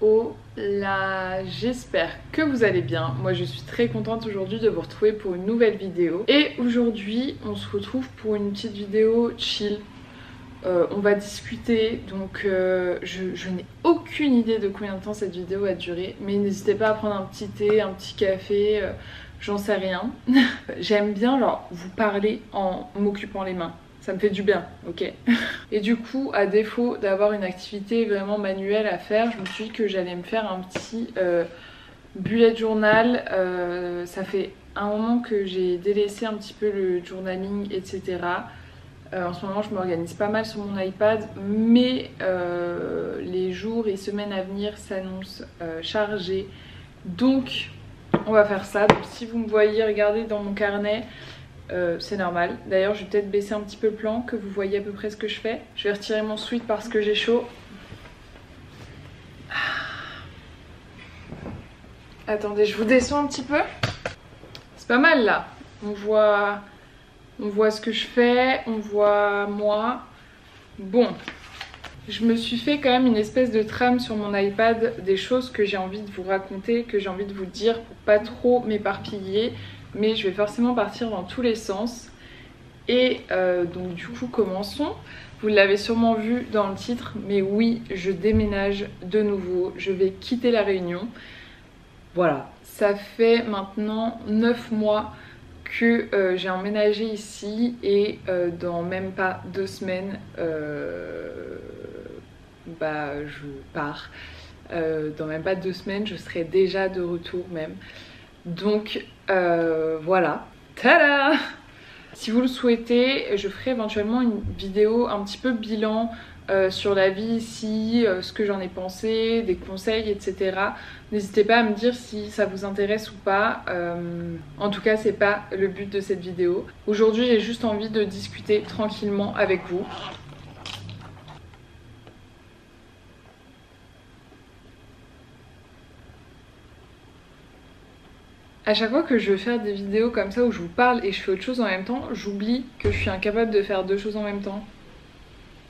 Oh là, j'espère que vous allez bien. Moi je suis très contente aujourd'hui de vous retrouver pour une nouvelle vidéo. Et aujourd'hui on se retrouve pour une petite vidéo chill. On va discuter, donc je n'ai aucune idée de combien de temps cette vidéo va durer. Mais n'hésitez pas à prendre un petit thé, un petit café, j'en sais rien. J'aime bien genre vous parler en m'occupant les mains. Ça me fait du bien, ok. Et du coup, à défaut d'avoir une activité vraiment manuelle à faire, je me suis dit que j'allais me faire un petit bullet journal. Ça fait un moment que j'ai délaissé un petit peu le journaling, etc. En ce moment, je m'organise pas mal sur mon iPad, mais les jours et semaines à venir s'annoncent chargés. Donc, on va faire ça. Donc, si vous me voyez regarder dans mon carnet, c'est normal. D'ailleurs, je vais peut-être baisser un petit peu le plan, que vous voyez à peu près ce que je fais. Je vais retirer mon sweat parce que j'ai chaud. Attendez, je vous descends un petit peu. C'est pas mal là. On voit ce que je fais, on voit moi. Bon, je me suis fait quand même une espèce de trame sur mon iPad des choses que j'ai envie de vous raconter, que j'ai envie de vous dire pour pas trop m'éparpiller. Mais je vais forcément partir dans tous les sens. Et donc du coup commençons. Vous l'avez sûrement vu dans le titre, mais oui, je déménage de nouveau. Je vais quitter La Réunion. Voilà, ça fait maintenant 9 mois que j'ai emménagé ici. Et dans même pas 2 semaines, je pars. Dans même pas 2 semaines, je serai déjà de retour même. Donc voilà, tada! Si vous le souhaitez, je ferai éventuellement une vidéo un petit peu bilan sur la vie ici, ce que j'en ai pensé, des conseils, etc. N'hésitez pas à me dire si ça vous intéresse ou pas. En tout cas, c'est pas le but de cette vidéo. Aujourd'hui, j'ai juste envie de discuter tranquillement avec vous. À chaque fois que je veux faire des vidéos comme ça où je vous parle et je fais autre chose en même temps, j'oublie que je suis incapable de faire 2 choses en même temps.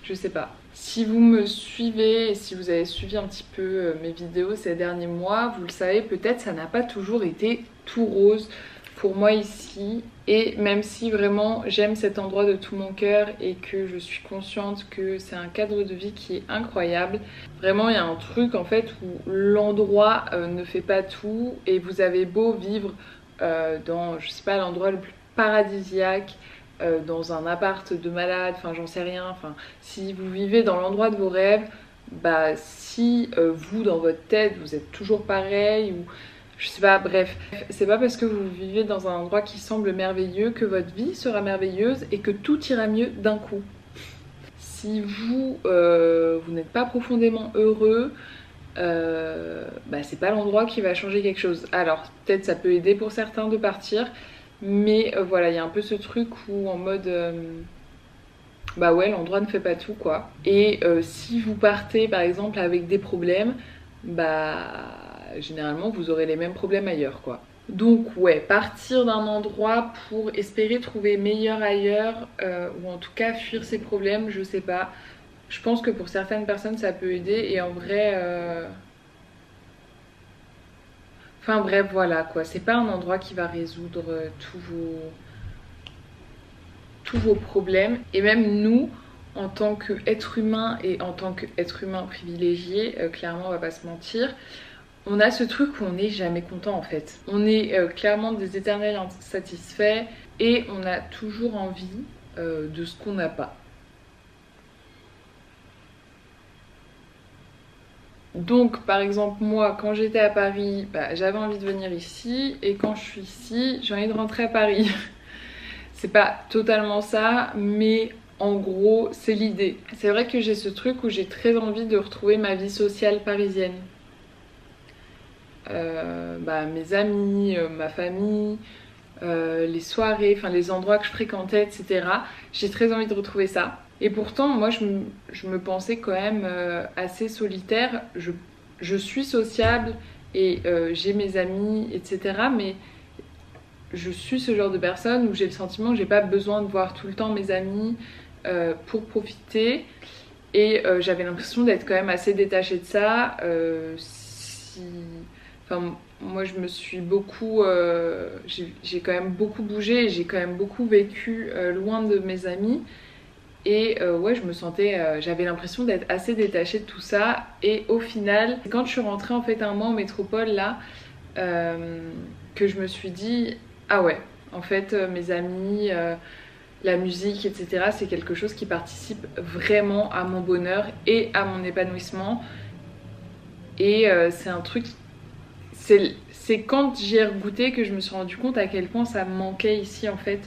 Je sais pas. Si vous me suivez et si vous avez suivi un petit peu mes vidéos ces derniers mois, vous le savez peut-être, ça n'a pas toujours été tout rose pour moi ici. Et même si vraiment j'aime cet endroit de tout mon cœur et que je suis consciente que c'est un cadre de vie qui est incroyable, vraiment il y a un truc en fait où l'endroit ne fait pas tout. Et vous avez beau vivre dans, je sais pas, l'endroit le plus paradisiaque, dans un appart de malade, enfin j'en sais rien, enfin si vous vivez dans l'endroit de vos rêves, bah si vous dans votre tête vous êtes toujours pareil ou je sais pas, bref, c'est pas parce que vous vivez dans un endroit qui semble merveilleux que votre vie sera merveilleuse et que tout ira mieux d'un coup. Si vous n'êtes pas profondément heureux, c'est pas l'endroit qui va changer quelque chose. Alors peut-être ça peut aider pour certains de partir, mais voilà, il y a un peu ce truc où en mode ouais, l'endroit ne fait pas tout quoi. Et si vous partez par exemple avec des problèmes, généralement vous aurez les mêmes problèmes ailleurs quoi. Donc ouais, partir d'un endroit pour espérer trouver meilleur ailleurs, ou en tout cas fuir ses problèmes, je sais pas. Je pense que pour certaines personnes ça peut aider et en vrai... Enfin bref, voilà quoi, c'est pas un endroit qui va résoudre tous vos problèmes. Et même nous, en tant qu'être humain et en tant qu'être humain privilégié, clairement on va pas se mentir, on a ce truc où on n'est jamais content en fait. On est clairement des éternels insatisfaits et on a toujours envie de ce qu'on n'a pas. Donc par exemple moi quand j'étais à Paris, j'avais envie de venir ici et quand je suis ici j'ai envie de rentrer à Paris. C'est pas totalement ça mais en gros c'est l'idée. C'est vrai que j'ai ce truc où j'ai très envie de retrouver ma vie sociale parisienne. Mes amis, ma famille, les soirées, enfin les endroits que je fréquentais, etc. J'ai très envie de retrouver ça. Et pourtant, moi, je me pensais quand même assez solitaire. Je suis sociable et j'ai mes amis, etc. Mais je suis ce genre de personne où j'ai le sentiment que j'ai pas besoin de voir tout le temps mes amis pour profiter. Et j'avais l'impression d'être quand même assez détachée de ça. Enfin, moi je me suis beaucoup... j'ai quand même beaucoup bougé, j'ai quand même beaucoup vécu loin de mes amis. Et ouais, je me sentais... j'avais l'impression d'être assez détachée de tout ça. Et au final, quand je suis rentrée en fait un mois en métropole là, que je me suis dit, ah ouais, en fait mes amis... la musique, etc., c'est quelque chose qui participe vraiment à mon bonheur et à mon épanouissement. Et c'est un truc... C'est quand j'y ai goûté que je me suis rendu compte à quel point ça me manquait ici en fait.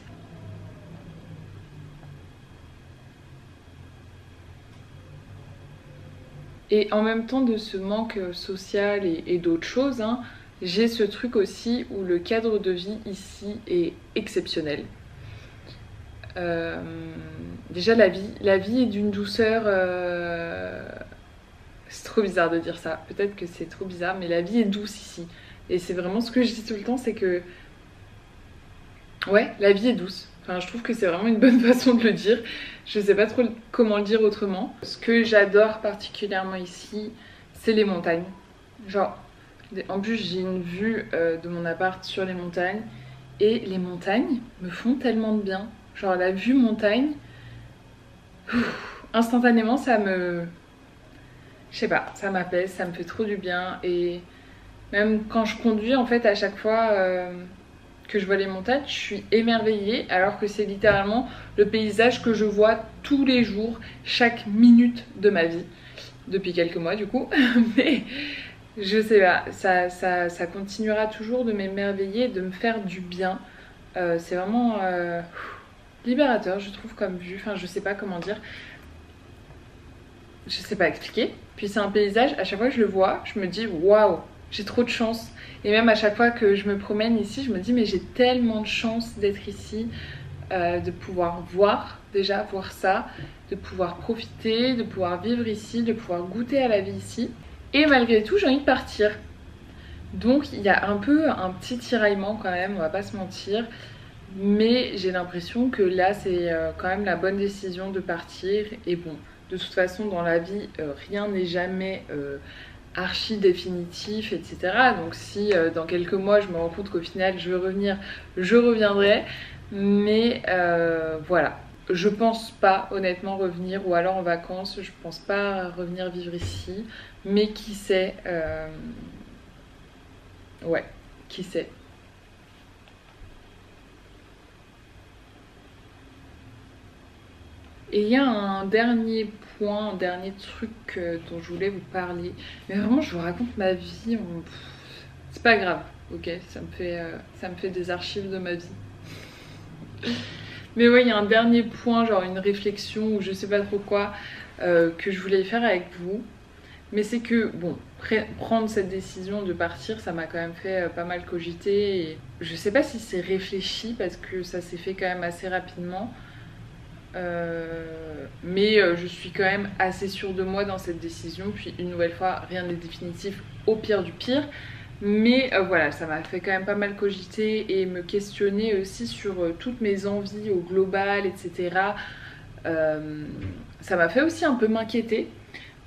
Et en même temps de ce manque social et d'autres choses, hein, j'ai ce truc aussi où le cadre de vie ici est exceptionnel. Déjà la vie est d'une douceur... C'est trop bizarre de dire ça, peut-être que c'est trop bizarre, mais la vie est douce ici. Et c'est vraiment ce que je dis tout le temps, c'est que... Ouais, la vie est douce. Enfin, je trouve que c'est vraiment une bonne façon de le dire. Je sais pas trop comment le dire autrement. Ce que j'adore particulièrement ici, c'est les montagnes. Genre, en plus j'ai une vue de mon appart sur les montagnes. Et les montagnes me font tellement de bien. Genre la vue montagne, instantanément ça me... Je sais pas, ça m'apaise, ça me fait trop du bien. Et même quand je conduis, en fait, à chaque fois que je vois les montagnes, je suis émerveillée. Alors que c'est littéralement le paysage que je vois tous les jours, chaque minute de ma vie. Depuis quelques mois, du coup. Mais je sais pas, ça continuera toujours de m'émerveiller et de me faire du bien. C'est vraiment libérateur, je trouve, comme vue. Enfin, je sais pas comment dire. Je sais pas expliquer. Puis c'est un paysage, à chaque fois que je le vois, je me dis waouh, j'ai trop de chance. Et même à chaque fois que je me promène ici, je me dis mais j'ai tellement de chance d'être ici, de pouvoir voir, déjà voir ça, de pouvoir profiter, de pouvoir vivre ici, de pouvoir goûter à la vie ici. Et malgré tout, j'ai envie de partir. Donc il y a un peu un petit tiraillement quand même, on va pas se mentir. Mais j'ai l'impression que là, c'est quand même la bonne décision de partir. Et bon, de toute façon, dans la vie, rien n'est jamais archi définitif, etc. Donc si dans quelques mois, je me rends compte qu'au final, je veux revenir, je reviendrai. Mais voilà, je pense pas honnêtement revenir, ou alors en vacances, je pense pas revenir vivre ici. Mais qui sait, ouais, qui sait. Et il y a un dernier point, un dernier truc dont je voulais vous parler. Mais vraiment, je vous raconte ma vie. C'est pas grave, ok? Ça me fait des archives de ma vie. Mais ouais, il y a un dernier point, genre une réflexion ou je sais pas trop quoi, que je voulais faire avec vous. Mais c'est que, bon, prendre cette décision de partir, ça m'a quand même fait pas mal cogiter. Et je sais pas si c'est réfléchi parce que ça s'est fait quand même assez rapidement. Mais je suis quand même assez sûre de moi dans cette décision. Puis une nouvelle fois, rien n'est définitif au pire du pire. Mais voilà, ça m'a fait quand même pas mal cogiter et me questionner aussi sur toutes mes envies au global, etc. Ça m'a fait aussi un peu m'inquiéter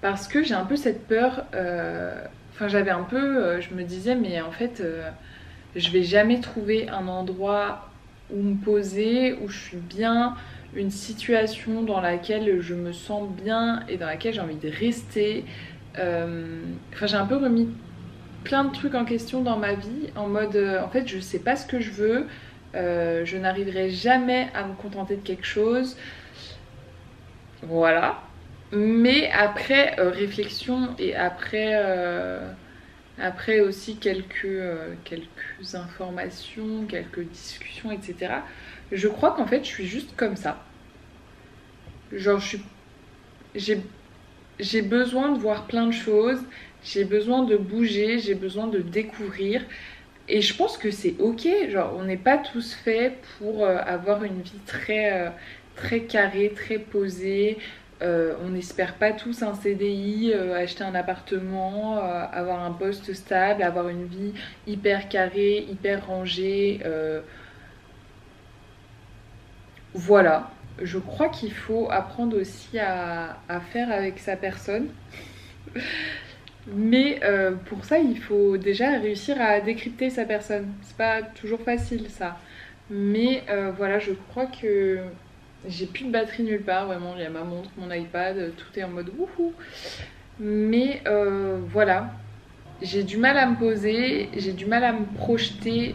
parce que j'ai un peu cette peur. Enfin, j'avais un peu. Je me disais, mais en fait, je vais jamais trouver un endroit où me poser, où je suis bien, une situation dans laquelle je me sens bien et dans laquelle j'ai envie de rester. Enfin, j'ai un peu remis plein de trucs en question dans ma vie, en mode en fait je sais pas ce que je veux, je n'arriverai jamais à me contenter de quelque chose, voilà. Mais après réflexion et après aussi quelques informations, quelques discussions, etc. Je crois qu'en fait je suis juste comme ça. Genre j'ai j'ai besoin de voir plein de choses, j'ai besoin de bouger, j'ai besoin de découvrir. Et je pense que c'est ok, genre on n'est pas tous faits pour avoir une vie très carrée, très posée. On n'espère pas tous un CDI, acheter un appartement, avoir un poste stable, avoir une vie hyper carrée, hyper rangée. Voilà. je crois qu'il faut apprendre aussi à faire avec sa personne. Mais pour ça, il faut déjà réussir à décrypter sa personne. C'est pas toujours facile ça. Mais voilà, je crois que j'ai plus de batterie nulle part. Vraiment, il y a ma montre, mon iPad, tout est en mode wouhou. Mais voilà, j'ai du mal à me poser, j'ai du mal à me projeter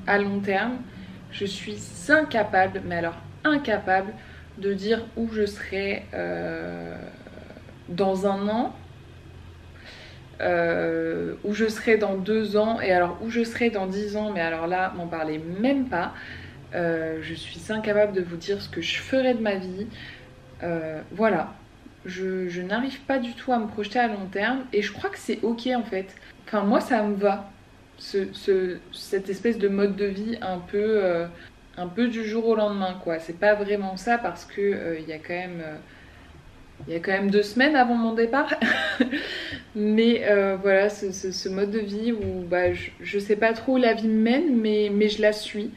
à long terme. Je suis incapable, mais alors incapable, de dire où je serai dans un an, où je serai dans 2 ans, et alors où je serai dans 10 ans, mais alors là, m'en parlez même pas. Je suis incapable de vous dire ce que je ferai de ma vie. Voilà. Je n'arrive pas du tout à me projeter à long terme et je crois que c'est ok en fait. Enfin, moi, ça me va. Cette espèce de mode de vie un peu du jour au lendemain, quoi. C'est pas vraiment ça parce que il y a quand même 2 semaines avant mon départ. Mais voilà, ce mode de vie où bah, je sais pas trop où la vie me mène, mais je la suis.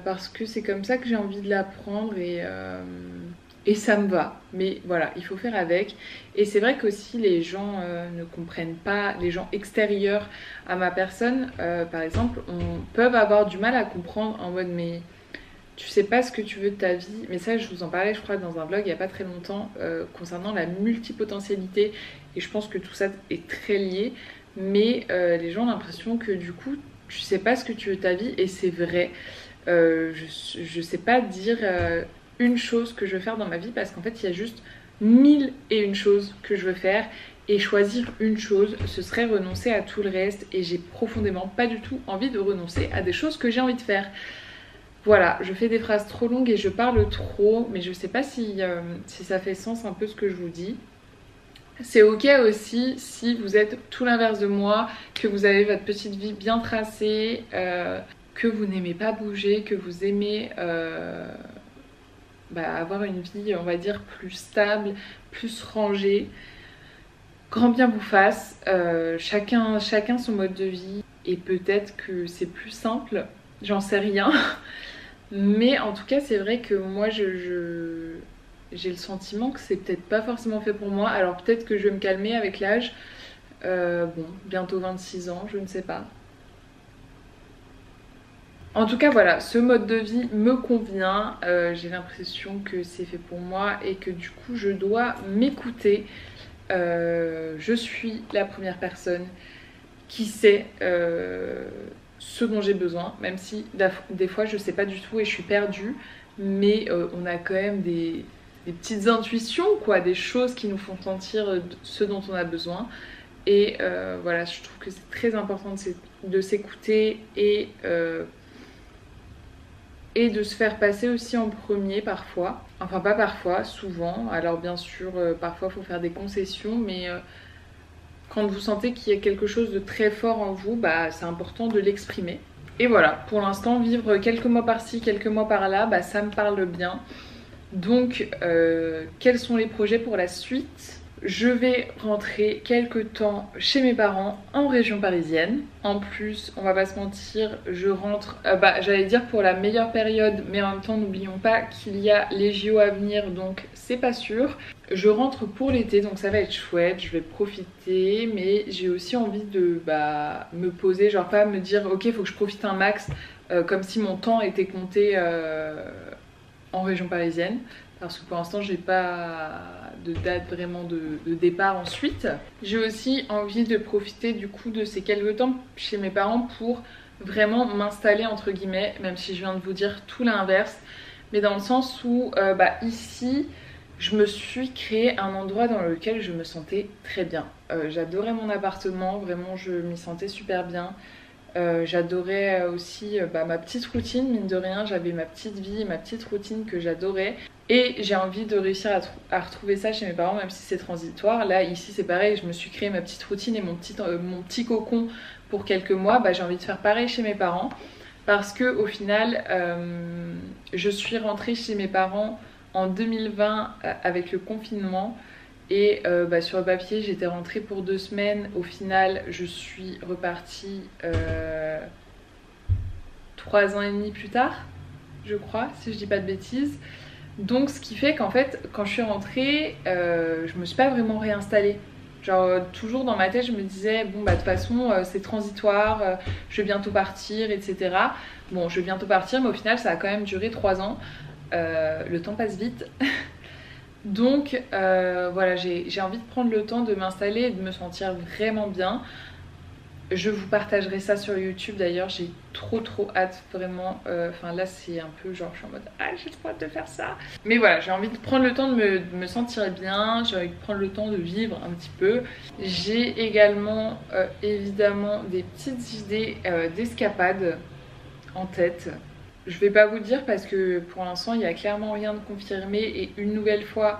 Parce que c'est comme ça que j'ai envie de la prendre et ça me va. Mais voilà, il faut faire avec. Et c'est vrai qu'aussi les gens ne comprennent pas, les gens extérieurs à ma personne, par exemple, peuvent avoir du mal à comprendre en mode mais tu sais pas ce que tu veux de ta vie. Mais ça, je vous en parlais, je crois, dans un vlog il y a pas très longtemps concernant la multipotentialité. Et je pense que tout ça est très lié. Mais les gens ont l'impression que du coup, tu sais pas ce que tu veux de ta vie. Et c'est vrai. Je sais pas dire une chose que je veux faire dans ma vie parce qu'en fait il y a juste 1001 choses que je veux faire et choisir une chose ce serait renoncer à tout le reste et j'ai profondément pas du tout envie de renoncer à des choses que j'ai envie de faire. Voilà, je fais des phrases trop longues et je parle trop mais je sais pas si ça fait sens un peu ce que je vous dis. C'est ok aussi si vous êtes tout l'inverse de moi, que vous avez votre petite vie bien tracée, que vous n'aimez pas bouger, que vous aimez avoir une vie, on va dire, plus stable, plus rangée. Grand bien vous fasse, chacun son mode de vie et peut-être que c'est plus simple, j'en sais rien. Mais en tout cas, c'est vrai que moi, j'ai le sentiment que c'est peut-être pas forcément fait pour moi. Alors peut-être que je vais me calmer avec l'âge. Bon, bientôt 26 ans, je ne sais pas. En tout cas voilà, ce mode de vie me convient, j'ai l'impression que c'est fait pour moi et que du coup je dois m'écouter. Je suis la première personne qui sait ce dont j'ai besoin, même si des fois je sais pas du tout et je suis perdue, mais on a quand même des petites intuitions, quoi, des choses qui nous font sentir ce dont on a besoin. Et voilà, je trouve que c'est très important de s'écouter et de se faire passer aussi en premier parfois. Enfin pas parfois, souvent. Alors bien sûr, parfois il faut faire des concessions, mais quand vous sentez qu'il y a quelque chose de très fort en vous, bah, c'est important de l'exprimer. Et voilà, pour l'instant, vivre quelques mois par-ci, quelques mois par-là, bah, ça me parle bien. Donc, quels sont les projets pour la suite ? Je vais rentrer quelques temps chez mes parents en région parisienne. En plus, on va pas se mentir, je rentre, j'allais dire pour la meilleure période, mais en même temps, n'oublions pas qu'il y a les JO à venir, donc c'est pas sûr. Je rentre pour l'été, donc ça va être chouette, je vais profiter, mais j'ai aussi envie de me poser, genre pas me dire ok, faut que je profite un max, comme si mon temps était compté en région parisienne. Parce que pour l'instant j'ai pas de date vraiment de départ ensuite. J'ai aussi envie de profiter du coup de ces quelques temps chez mes parents pour vraiment m'installer entre guillemets, même si je viens de vous dire tout l'inverse, mais dans le sens où ici je me suis créé un endroit dans lequel je me sentais très bien. J'adorais mon appartement, vraiment je m'y sentais super bien. J'adorais aussi ma petite routine, mine de rien, j'avais ma petite vie, ma petite routine que j'adorais. Et j'ai envie de réussir à retrouver ça chez mes parents, même si c'est transitoire. Là, ici, c'est pareil, je me suis créé ma petite routine et mon petit cocon pour quelques mois. J'ai envie de faire pareil chez mes parents. Parce que au final, je suis rentrée chez mes parents en 2020 avec le confinement. Et sur le papier, j'étais rentrée pour 2 semaines. Au final, je suis repartie 3 ans et demi plus tard. je crois, si je dis pas de bêtises. Donc ce qui fait qu'en fait quand je suis rentrée, je me suis pas vraiment réinstallée. Genre toujours dans ma tête je me disais bon bah de toute façon c'est transitoire, je vais bientôt partir, etc. Bon je vais bientôt partir mais au final ça a quand même duré 3 ans. Le temps passe vite. Donc voilà, j'ai envie de prendre le temps de m'installer et de me sentir vraiment bien. Je vous partagerai ça sur YouTube d'ailleurs, j'ai trop hâte vraiment. Enfin là c'est un peu genre je suis en mode ah j'ai trop hâte de faire ça. Mais voilà, j'ai envie de prendre le temps de me sentir bien, j'ai envie de prendre le temps de vivre un petit peu. J'ai également évidemment des petites idées d'escapade en tête. Je vais pas vous dire parce que pour l'instant il n'y a clairement rien de confirmé et une nouvelle fois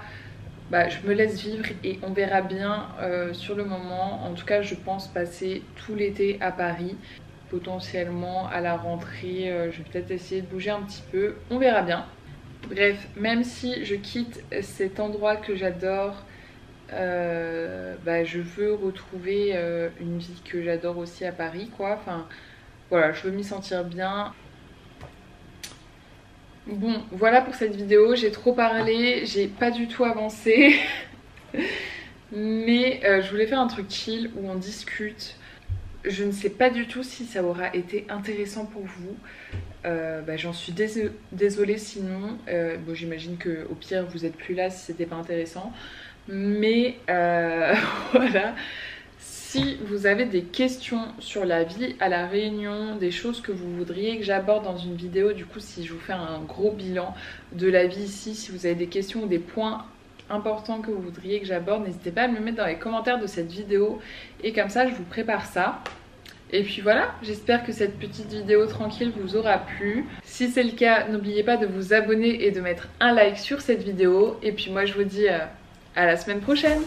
bah, je me laisse vivre et on verra bien sur le moment. En tout cas je pense passer tout l'été à Paris. Potentiellement à la rentrée je vais peut-être essayer de bouger un petit peu, on verra bien. Bref, même si je quitte cet endroit que j'adore, bah, je veux retrouver une vie que j'adore aussi à Paris quoi. Enfin voilà, je veux m'y sentir bien. Bon, voilà pour cette vidéo, j'ai trop parlé, j'ai pas du tout avancé. Mais je voulais faire un truc chill où on discute. Je ne sais pas du tout si ça aura été intéressant pour vous. Bah, j'en suis désolée sinon. Bon, j'imagine qu'au pire vous êtes plus là si c'était pas intéressant. Mais voilà. Si vous avez des questions sur la vie à La Réunion, des choses que vous voudriez que j'aborde dans une vidéo, du coup si je vous fais un gros bilan de la vie ici, si vous avez des questions ou des points importants que vous voudriez que j'aborde, n'hésitez pas à me le mettre dans les commentaires de cette vidéo et comme ça je vous prépare ça. Et puis voilà, j'espère que cette petite vidéo tranquille vous aura plu. Si c'est le cas, n'oubliez pas de vous abonner et de mettre un like sur cette vidéo. Et puis moi je vous dis à la semaine prochaine.